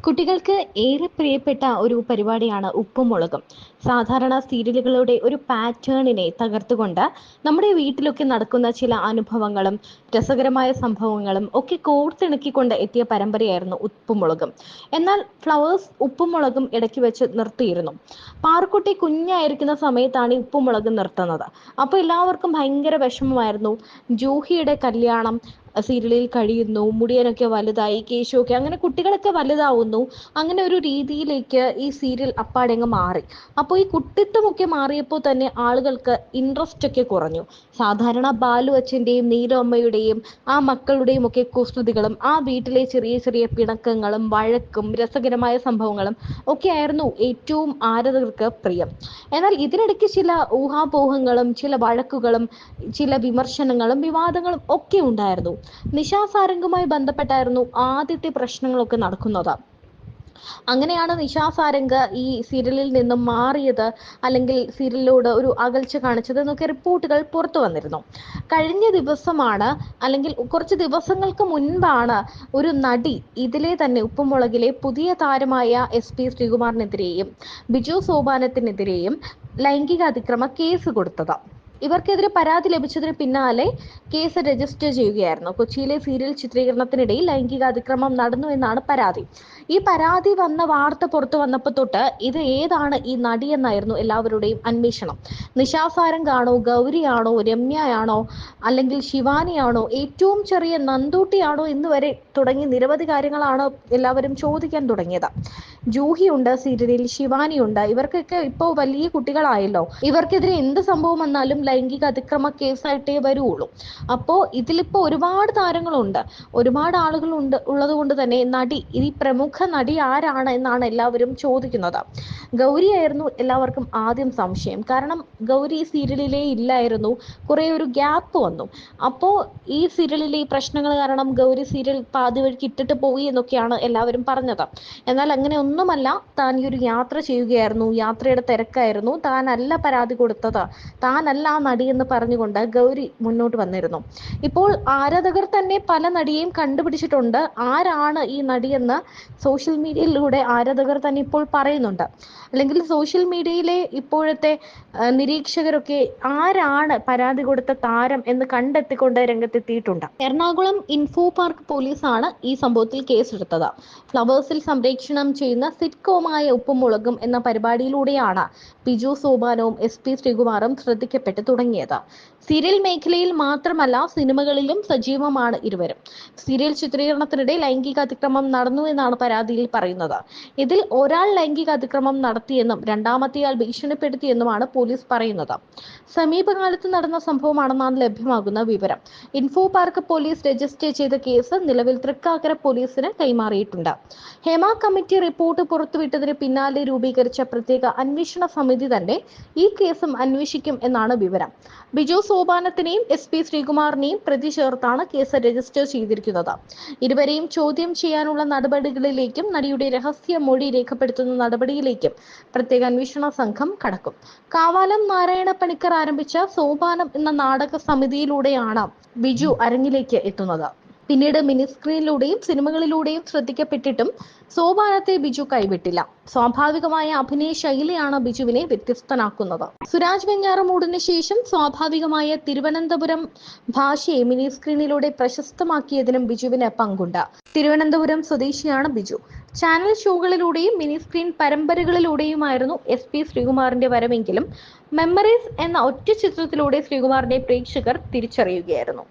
കുട്ടികൾക്ക് ഏറെ പ്രിയപ്പെട്ട ഒരു പരിപാടിയാണ് ഉപ്പും മുളകും. സാധാരണ സീരിയലുകളുടെ ഒരു പാറ്റേണിനെ തകർത്തുകൊണ്ട് നമ്മുടെ വീട്ടിലൊക്കെ നടക്കുന്ന ചില അനുഭവങ്ങളും രസകരമായ സംഭവങ്ങളും ഒക്കെ കോർത്തിണക്കിക്കൊണ്ട് എത്തിയ പരമ്പരയായിരുന്നു ഉപ്പും മുളകും. എന്നാൽ ഫ്ലവേഴ്സ് ഉപ്പും മുളകും ഇടയ്ക്ക് വെച്ച് നിർത്തിയിരുന്നു. പാറുക്കുട്ടി കുഞ്ഞായിരിക്കുന്ന സമയത്താണ് ഈ ഉപ്പും മുളകും നിർത്തുന്നത്. അപ്പോൾ എല്ലാവർക്കും ഭയങ്കര വിഷമമായിരുന്നു. ജൂഹിയുടെ കല്യാണം സീരിയലിൽ കഴിയുന്നു, മുടിയനൊക്കെ വലുതായി, കേശുവൊക്കെ അങ്ങനെ കുട്ടികളൊക്കെ വലുതാവുന്നു. അങ്ങനെ ഒരു രീതിയിലേക്ക് ഈ സീരിയൽ അപ്പാടെങ്ങ് മാറി. അപ്പോൾ ഈ കുട്ടിത്വമൊക്കെ മാറിയപ്പോൾ തന്നെ ആളുകൾക്ക് ഇൻട്രസ്റ്റ് ഒക്കെ കുറഞ്ഞു. സാധാരണ ബാലു അച്ഛൻ്റെയും നീലു അമ്മയുടെയും ആ മക്കളുടെയും ഒക്കെ കുസൃതികളും ആ വീട്ടിലെ ചെറിയ ചെറിയ പിണക്കങ്ങളും വഴക്കും രസകരമായ സംഭവങ്ങളും ഒക്കെ ആയിരുന്നു ഏറ്റവും ആരാധകർക്ക് പ്രിയം. എന്നാൽ ഇതിനിടയ്ക്ക് ചില ഊഹാപോഹങ്ങളും ചില വഴക്കുകളും ചില വിമർശനങ്ങളും വിവാദങ്ങളും ഒക്കെ ഉണ്ടായിരുന്നു. നിശാ സാരംഗുമായി ബന്ധപ്പെട്ടായിരുന്നു ആദ്യത്തെ പ്രശ്നങ്ങളൊക്കെ നടക്കുന്നത്. അങ്ങനെയാണ് നിശാ സാരംഗ് ഈ സീരിയലിൽ നിന്നും മാറിയത്, അല്ലെങ്കിൽ സീരിയലിനോട് ഒരു അകൽച്ച കാണിച്ചത് എന്നൊക്കെ റിപ്പോർട്ടുകൾ പുറത്തു വന്നിരുന്നു. കഴിഞ്ഞ ദിവസമാണ്, അല്ലെങ്കിൽ കുറച്ച് ദിവസങ്ങൾക്ക് മുൻപാണ് ഒരു നടി ഇതിലെ തന്നെ ഉപ്പുമുളകിലെ പുതിയ താരമായ SP ശ്രീകുമാറിനെതിരെയും ബിജു സോപാനത്തിനെതിരെയും ലൈംഗിക അതിക്രമ കേസ് കൊടുത്തത്. ഇവർക്കെതിരെ പരാതി ലഭിച്ചതിന് പിന്നാലെ കേസ് രജിസ്റ്റർ ചെയ്യുകയായിരുന്നു. കൊച്ചിയിലെ സീരിയൽ ചിത്രീകരണത്തിനിടയിൽ ലൈംഗിക അതിക്രമം നടന്നു എന്നാണ് പരാതി. ഈ പരാതി വന്ന വാർത്ത പുറത്തു വന്നപ്പോൾ തൊട്ട് ഇത് ഏതാണ് ഈ നടി എന്നായിരുന്നു എല്ലാവരുടെയും അന്വേഷണം. നിശാ സാരംഗാണോ, ഗൗരിയാണോ, രമ്യയാണോ, അല്ലെങ്കിൽ ശിവാനിയാണോ, ഏറ്റവും ചെറിയ നന്ദൂട്ടിയാണോ എന്ന് വരെ തുടങ്ങി നിരവധി കാര്യങ്ങളാണ് എല്ലാവരും ചോദിക്കാൻ തുടങ്ങിയത്. ജൂഹിയുണ്ട് സീരിയലിൽ, ശിവാനിയുണ്ട്. ഇവർക്കൊക്കെ ഇപ്പോൾ വലിയ കുട്ടികളായല്ലോ. ഇവർക്കെതിരെ എന്ത് സംഭവം വന്നാലും ലൈംഗിക അതിക്രമ കേസായിട്ടേ വരുള്ളൂ. അപ്പോൾ ഇതിലിപ്പോൾ ഒരുപാട് താരങ്ങളുണ്ട്, ഒരുപാട് ആളുകളുണ്ട്. ഉള്ളത് കൊണ്ട് തന്നെ ഈ പ്രമുഖ നടി ആരാണ് എന്നാണ് എല്ലാവരും ചോദിക്കുന്നത്. ഗൗരിയായിരുന്നു എല്ലാവർക്കും ആദ്യം സംശയം. കാരണം ഗൗരി സീരിയലിലേ ഇല്ലായിരുന്നു, കുറേ ഒരു ഗ്യാപ്പ് വന്നു. അപ്പോൾ ഈ സീരിയലിലെ ഈ പ്രശ്നങ്ങൾ കാരണം ഗൗരി സീരിയൽ പാതി വഴിക്ക് ഇട്ടിട്ട് പോയി എന്നൊക്കെയാണ് എല്ലാവരും പറഞ്ഞത്. എന്നാൽ അങ്ങനെ ഒന്നുമല്ല. താൻ ഈ ഒരു യാത്ര ചെയ്യുകയായിരുന്നു, യാത്രയുടെ തിരക്കായിരുന്നു, താനല്ല പരാതി കൊടുത്തത്, താനല്ല ആ നടി എന്ന് പറഞ്ഞുകൊണ്ട് ഗൗരി മുന്നോട്ട് വന്നിരുന്നു. ഇപ്പോൾ ആരാധകർ തന്നെ പല നടിയെയും കണ്ടുപിടിച്ചിട്ടുണ്ട്. ആരാണ് ഈ നടിയെന്ന് സോഷ്യൽ മീഡിയയിലൂടെ ആരാധകർ തന്നെ ഇപ്പോൾ പറയുന്നുണ്ട്. അല്ലെങ്കിൽ സോഷ്യൽ മീഡിയയിലെ ഇപ്പോഴത്തെ നിരീക്ഷകരൊക്കെ ആരാണ് പരാതി കൊടുത്ത താരം എന്ന് കണ്ടെത്തിക്കൊണ്ട് രംഗത്തെത്തിയിട്ടുണ്ട്. എറണാകുളം ഇൻഫോ പാർക്ക് പോലീസാണ് ഈ സംഭവത്തിൽ കേസെടുത്തത്. ഫ്ലവേഴ്സിൽ സംപ്രേക്ഷണം ചെയ്യുന്ന സിറ്റ്കോമായ ഉപ്പും മുളകും എന്ന പരിപാടിയിലൂടെയാണ് ബിജു സോപാനവും SP ശ്രീകുമാറും ശ്രദ്ധിക്കപ്പെട്ടു തുടങ്ങിയത്. സീരിയൽ മേഖലയിൽ മാത്രമല്ല, സിനിമകളിലും സജീവമാണ് ഇരുവരും. സീരിയൽ ചിത്രീകരണത്തിനിടെ ലൈംഗിക അതിക്രമം നടന്നു എന്നാണ് പരാതിയിൽ പറയുന്നത്. ഇതിൽ ഒരാൾ ലൈംഗിക അതിക്രമം നടത്തിയെന്നും രണ്ടാമത്തെയാൾ ഭീഷണിപ്പെടുത്തിയെന്നുമാണ് പോലീസ് പറയുന്നത്. സമീപകാലത്ത് നടന്ന സംഭവമാണെന്നാണ് ലഭ്യമാകുന്ന വിവരം. ഇൻഫോ പാർക്ക് പോലീസ് രജിസ്റ്റർ ചെയ്ത കേസ് നിലവിൽ തൃക്കാക്കര പോലീസിന് കൈമാറിയിട്ടുണ്ട്. ഹേമ കമ്മിറ്റി റിപ്പോർട്ട് പുറത്തുവിട്ടതിന് പിന്നാലെ രൂപീകരിച്ച പ്രത്യേക അന്വേഷണ സമിതി തന്നെ ഈ കേസും അന്വേഷിക്കും എന്നാണ് വിവരം. ബിജു സോപാനത്തിനെയും SP ശ്രീകുമാറിനെയും പ്രതി ചേർത്താണ് കേസ് രജിസ്റ്റർ ചെയ്തിരിക്കുന്നത്. ഇരുവരെയും ചോദ്യം ചെയ്യാനുള്ള നടപടികളിലേക്കും നടിയുടെ രഹസ്യ മൊഴി രേഖപ്പെടുത്തുന്ന നടപടിയിലേക്കും പ്രത്യേക അന്വേഷണ സംഘം കടക്കും. കാവാലം നാരായണ പണിക്കർ ആരംഭിച്ച സോപാനം എന്ന നാടക സമിതിയിലൂടെയാണ് ബിജു അരങ്ങിലേക്ക് എത്തുന്നത്. പിന്നീട് മിനി സ്ക്രീനിലൂടെയും സിനിമകളിലൂടെയും ശ്രദ്ധിക്കപ്പെട്ടിട്ടും സോപാനത്തെ ബിജു കൈവിട്ടില്ല. സ്വാഭാവികമായ അഭിനയ ശൈലിയാണ് ബിജുവിനെ വ്യത്യസ്തനാക്കുന്നത്. സുരാജ് വെഞ്ഞാറമൂടിന് ശേഷം സ്വാഭാവികമായ തിരുവനന്തപുരം ഭാഷയെ മിനി സ്ക്രീനിലൂടെ പ്രശസ്തമാക്കിയതിനും ബിജുവിന് പങ്കുണ്ട്. തിരുവനന്തപുരം സ്വദേശിയാണ് ബിജു. ചാനൽ ഷോകളിലൂടെയും മിനി സ്ക്രീൻ പരമ്പരകളിലൂടെയുമായിരുന്നു SP ശ്രീകുമാറിന്റെ വരവെങ്കിലും മെമ്മറീസ് എന്ന ഒറ്റ ചിത്രത്തിലൂടെ ശ്രീകുമാറിനെ പ്രേക്ഷകർ തിരിച്ചറിയുകയായിരുന്നു.